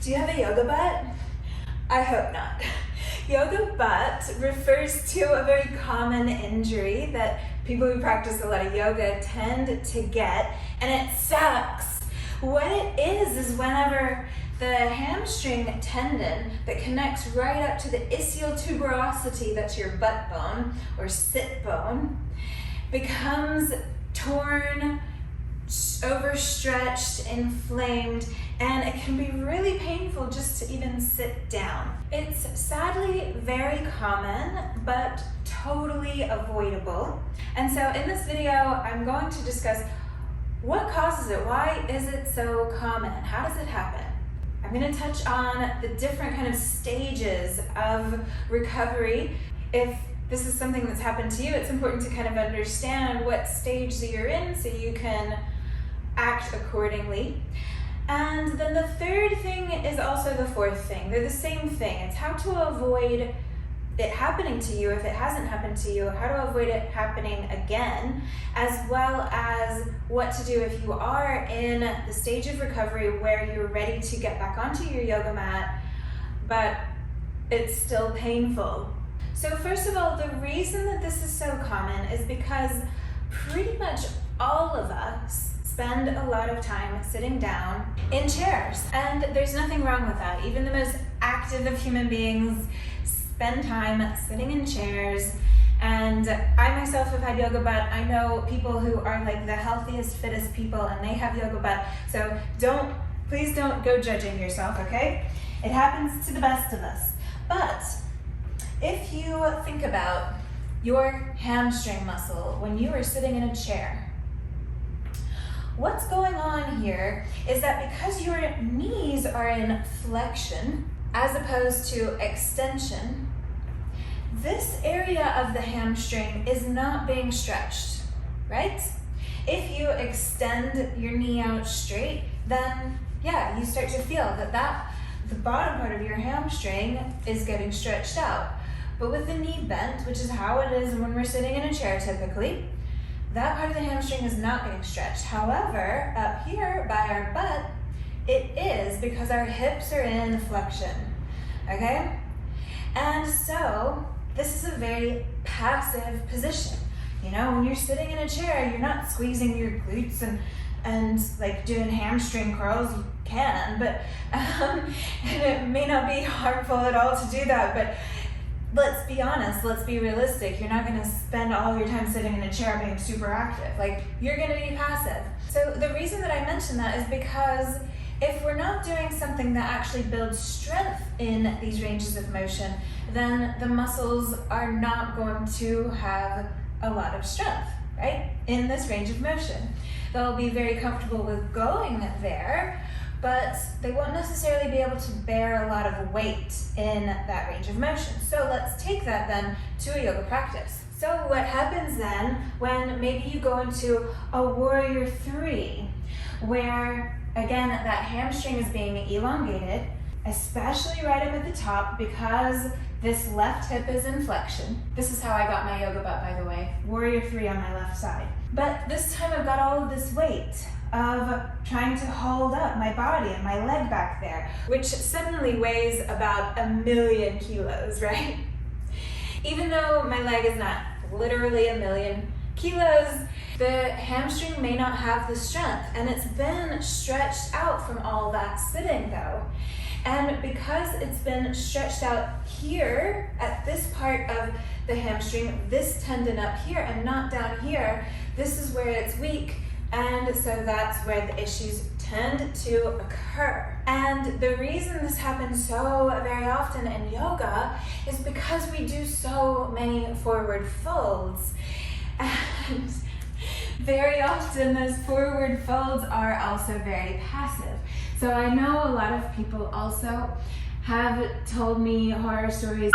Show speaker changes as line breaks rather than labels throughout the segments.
Do you have a yoga butt? I hope not. Yoga butt refers to a very common injury that people who practice a lot of yoga tend to get, and it sucks. What it is whenever the hamstring tendon that connects right up to the ischial tuberosity, that's your butt bone or sit bone, becomes torn, overstretched, inflamed, and it can be really painful just to even sit down. It's sadly very common, but totally avoidable. And so in this video, I'm going to discuss what causes it, why is it so common, how does it happen? I'm going to touch on the different kind of stages of recovery. If this is something that's happened to you, it's important to kind of understand what stage that you're in so you can act accordingly. And then the third thing is also the fourth thing. They're the same thing. It's how to avoid it happening to you if it hasn't happened to you, how to avoid it happening again, as well as what to do if you are in the stage of recovery where you're ready to get back onto your yoga mat, but it's still painful. So first of all, the reason that this is so common is because pretty much all of us spend a lot of time sitting down in chairs, and there's nothing wrong with that. Even the most active of human beings spend time sitting in chairs, and I myself have had yoga butt. I know people who are like the healthiest, fittest people, and they have yoga butt, so please don't go judging yourself, okay? It happens to the best of us. But if you think about your hamstring muscle when you are sitting in a chair, what's going on here is that because your knees are in flexion as opposed to extension, this area of the hamstring is not being stretched, right? If you extend your knee out straight, then yeah, you start to feel that the bottom part of your hamstring is getting stretched out. But with the knee bent, which is how it is when we're sitting in a chair typically, that part of the hamstring is not getting stretched. However, up here by our butt, it is, because our hips are in flexion, okay? And so this is a very passive position. You know, when you're sitting in a chair, you're not squeezing your glutes and like doing hamstring curls. You can, but and it may not be harmful at all to do that, but let's be honest, let's be realistic. You're not gonna spend all your time sitting in a chair being super active. Like, you're gonna be passive. So the reason that I mention that is because if we're not doing something that actually builds strength in these ranges of motion, then the muscles are not going to have a lot of strength, right? In this range of motion. They'll be very comfortable with going there, but they won't necessarily be able to bear a lot of weight in that range of motion. So let's take that then to a yoga practice. So what happens then when maybe you go into a warrior 3, where again that hamstring is being elongated, especially right up at the top because this left hip is in flexion. This is how I got my yoga butt, by the way. Warrior 3 on my left side. But this time I've got all of this weight of trying to hold up my body and my leg back there, which suddenly weighs about 1,000,000 kilos, right? Even though my leg is not literally 1,000,000 kilos, the hamstring may not have the strength, and it's been stretched out from all that sitting though. And because it's been stretched out here at this part of the hamstring, this tendon up here and not down here, this is where it's weak. And so that's where the issues tend to occur. And the reason this happens so very often in yoga is because we do so many forward folds. And very often those forward folds are also very passive. So I know a lot of people also have told me horror stories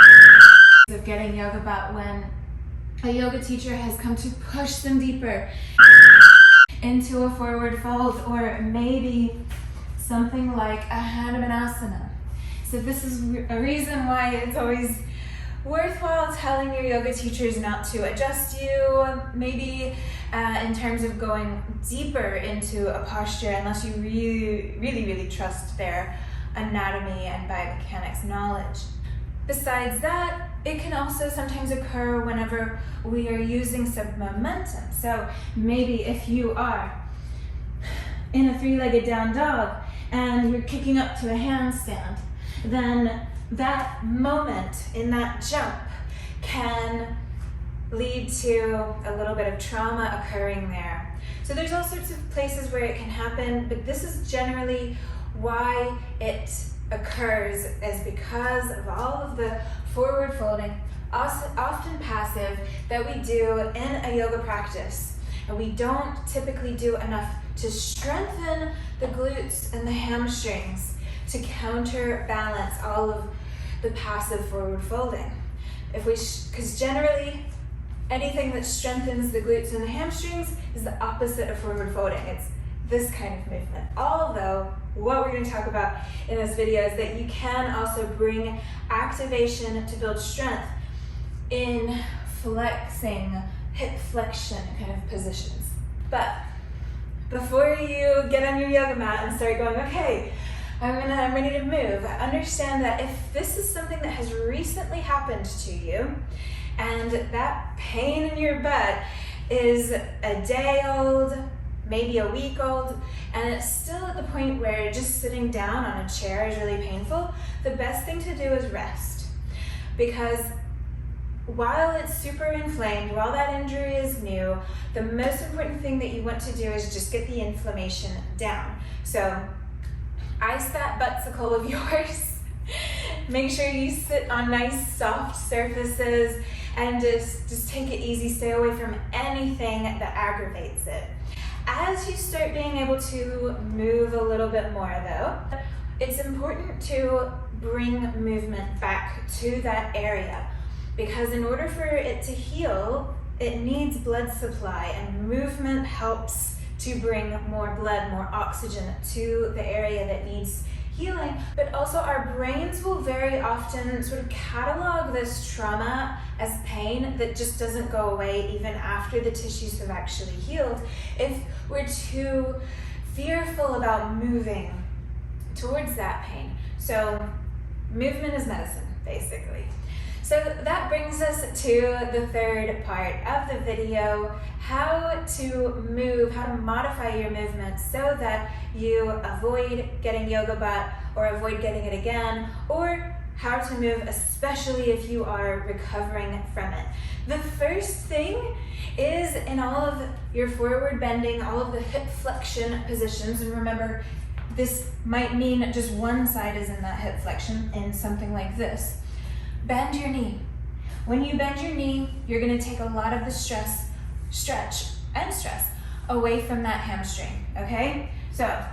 of getting yoga butt when a yoga teacher has come to push them deeper into a forward fold, or maybe something like a Hanumanasana. So this is a reason why it's always worthwhile telling your yoga teachers not to adjust you, maybe in terms of going deeper into a posture, unless you really trust their anatomy and biomechanics knowledge. Besides that, it can also sometimes occur whenever we are using some momentum. So maybe if you are in a three-legged down dog and you're kicking up to a handstand, then that moment in that jump can lead to a little bit of trauma occurring there. So there's all sorts of places where it can happen, but this is generally why it occurs, is because of all of the forward folding, often passive, that we do in a yoga practice. And we don't typically do enough to strengthen the glutes and the hamstrings to counterbalance all of the passive forward folding. Because generally, anything that strengthens the glutes and the hamstrings is the opposite of forward folding. It's this kind of movement. Although, what we're going to talk about in this video is that you can also bring activation to build strength in flexing, hip flexion kind of positions. But before you get on your yoga mat and start going, okay, I'm ready to move, understand that if this is something that has recently happened to you, and that pain in your butt is a day old, maybe a week old, and it's still at the point where just sitting down on a chair is really painful, the best thing to do is rest. Because while it's super inflamed, while that injury is new, the most important thing that you want to do is just get the inflammation down. So ice that buttsicle of yours. Make sure you sit on nice soft surfaces and just take it easy. Stay away from anything that aggravates it. As you start being able to move a little bit more though, it's important to bring movement back to that area, because in order for it to heal, it needs blood supply, and movement helps to bring more blood, more oxygen to the area that needs healing. But also our brains will very often sort of catalog this trauma as pain that just doesn't go away even after the tissues have actually healed, if we're too fearful about moving towards that pain. So movement is medicine, basically. So that brings us to the third part of the video, how to move, how to modify your movement so that you avoid getting yoga butt or avoid getting it again, or how to move, especially if you are recovering from it. The first thing is in all of your forward bending, all of the hip flexion positions, and remember, this might mean just one side is in that hip flexion in something like this. Bend your knee. When you bend your knee, you're going to take a lot of the stretch away from that hamstring, okay? So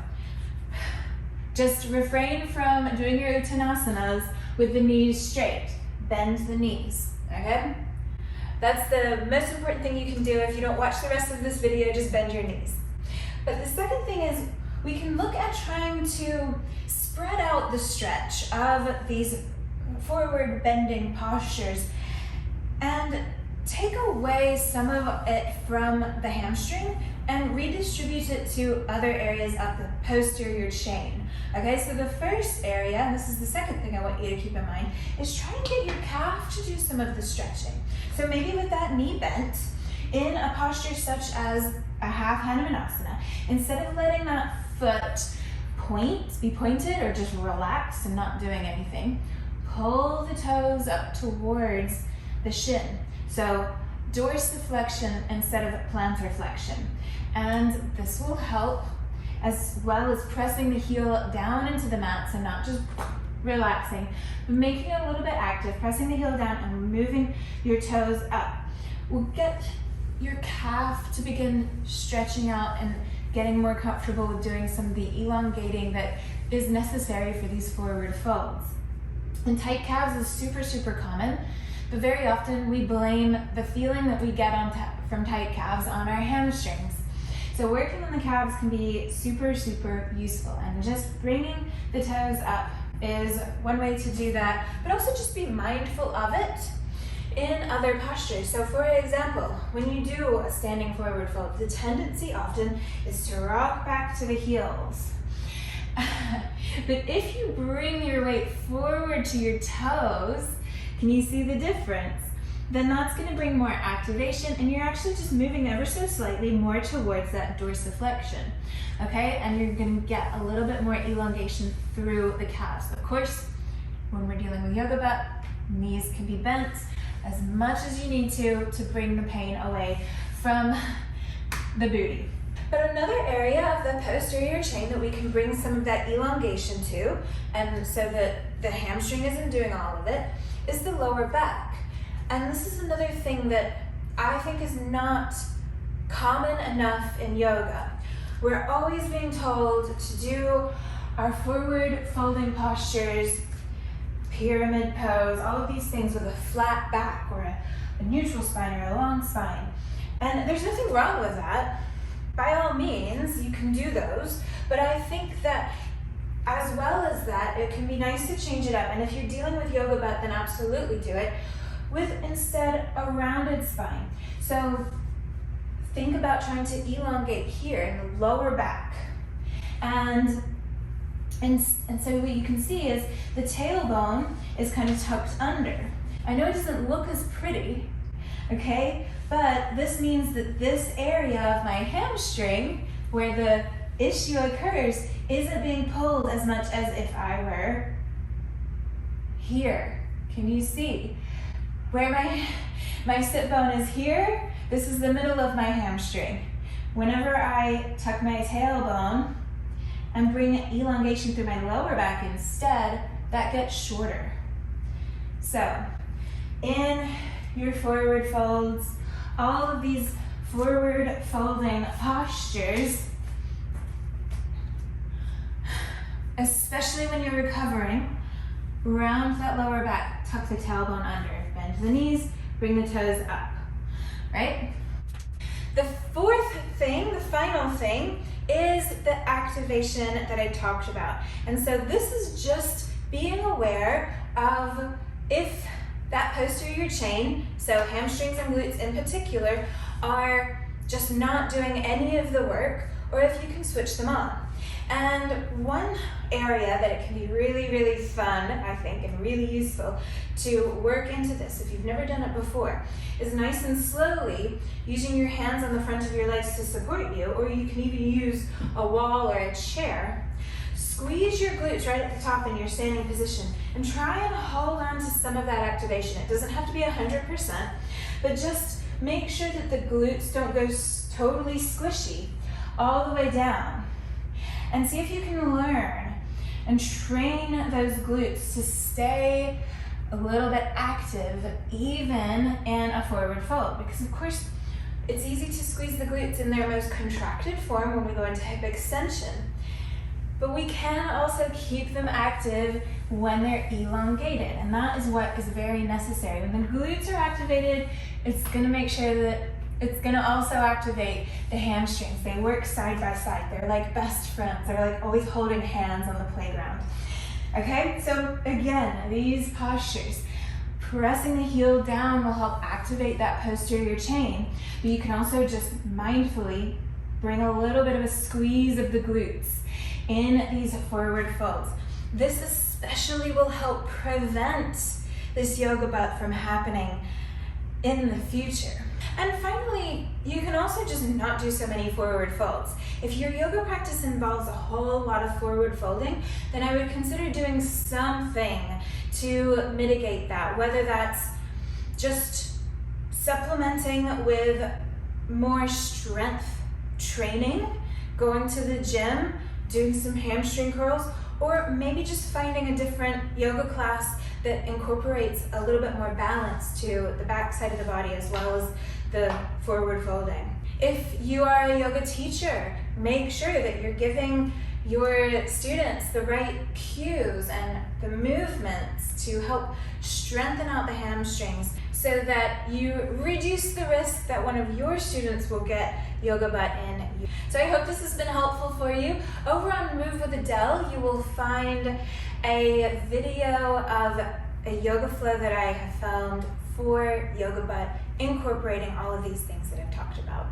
just refrain from doing your uttanasanas with the knees straight. Bend the knees, okay? That's the most important thing you can do. If you don't watch the rest of this video, just bend your knees. But the second thing is we can look at trying to spread out the stretch of these forward bending postures and take away some of it from the hamstring and redistribute it to other areas of the posterior chain. Okay, so the first area, and this is the second thing I want you to keep in mind, is try and get your calf to do some of the stretching. So maybe with that knee bent, in a posture such as a half Hanumanasana, instead of letting that foot be pointed or just relaxed and not doing anything, pull the toes up towards the shin. So dorsiflexion instead of plantar flexion. And this will help, as well as pressing the heel down into the mat, so not just relaxing, but making it a little bit active, pressing the heel down and moving your toes up. Will get your calf to begin stretching out and getting more comfortable with doing some of the elongating that is necessary for these forward folds. And tight calves is super, super common, but very often we blame the feeling that we get from tight calves on our hamstrings. So working on the calves can be super, super useful, and just bringing the toes up is one way to do that, but also just be mindful of it in other postures. So for example, when you do a standing forward fold, the tendency often is to rock back to the heels. But if you bring your weight forward to your toes, can you see the difference? Then that's going to bring more activation, and you're actually just moving ever so slightly more towards that dorsiflexion, okay? And you're going to get a little bit more elongation through the calves. Of course, when we're dealing with yoga butt, knees can be bent as much as you need to bring the pain away from the booty. But another area of the posterior chain that we can bring some of that elongation to, and so that the hamstring isn't doing all of it, is the lower back. And this is another thing that I think is not common enough in yoga. We're always being told to do our forward folding postures, pyramid pose, all of these things with a flat back or a neutral spine or a long spine. And there's nothing wrong with that. By all means, you can do those, but I think that as well as that, it can be nice to change it up. And if you're dealing with yoga butt, then absolutely do it with instead a rounded spine. So think about trying to elongate here in the lower back. And so what you can see is the tailbone is kind of tucked under. I know it doesn't look as pretty, okay? But this means that this area of my hamstring, where the issue occurs, isn't being pulled as much as if I were here. Can you see? Where my sit bone is here, this is the middle of my hamstring. Whenever I tuck my tailbone and bring elongation through my lower back instead, that gets shorter. So, in your forward folds, all of these forward folding postures, especially when you're recovering, round that lower back, tuck the tailbone under. Bend the knees, bring the toes up, right? The fourth thing, the final thing, is the activation that I talked about. And so this is just being aware of if that posterior chain, so hamstrings and glutes in particular, are just not doing any of the work, or if you can switch them on. And one area that it can be really, really fun, I think, and really useful to work into this, if you've never done it before, is nice and slowly using your hands on the front of your legs to support you, or you can even use a wall or a chair. Squeeze your glutes right at the top in your standing position and try and hold on to some of that activation. It doesn't have to be 100%, but just make sure that the glutes don't go totally squishy all the way down. And see if you can learn and train those glutes to stay a little bit active even in a forward fold. Because of course, it's easy to squeeze the glutes in their most contracted form when we go into hip extension. But we can also keep them active when they're elongated, and that is what is very necessary. When the glutes are activated, it's going to make sure that it's going to also activate the hamstrings. They work side by side. They're like best friends. They're like always holding hands on the playground. Okay, so again, these postures, pressing the heel down will help activate that posterior chain, but you can also just mindfully bring a little bit of a squeeze of the glutes in these forward folds. This especially will help prevent this yoga butt from happening in the future. And finally, you can also just not do so many forward folds. If your yoga practice involves a whole lot of forward folding, then I would consider doing something to mitigate that, whether that's just supplementing with more strength training, going to the gym, doing some hamstring curls, or maybe just finding a different yoga class that incorporates a little bit more balance to the back side of the body as well as the forward folding. If you are a yoga teacher, make sure that you're giving your students the right cues and the movements to help strengthen out the hamstrings so that you reduce the risk that one of your students will get yoga butt in you. So I hope this has been helpful for you. Over on Move with Adell, you will find a video of a yoga flow that I have filmed for yoga butt, incorporating all of these things that I've talked about.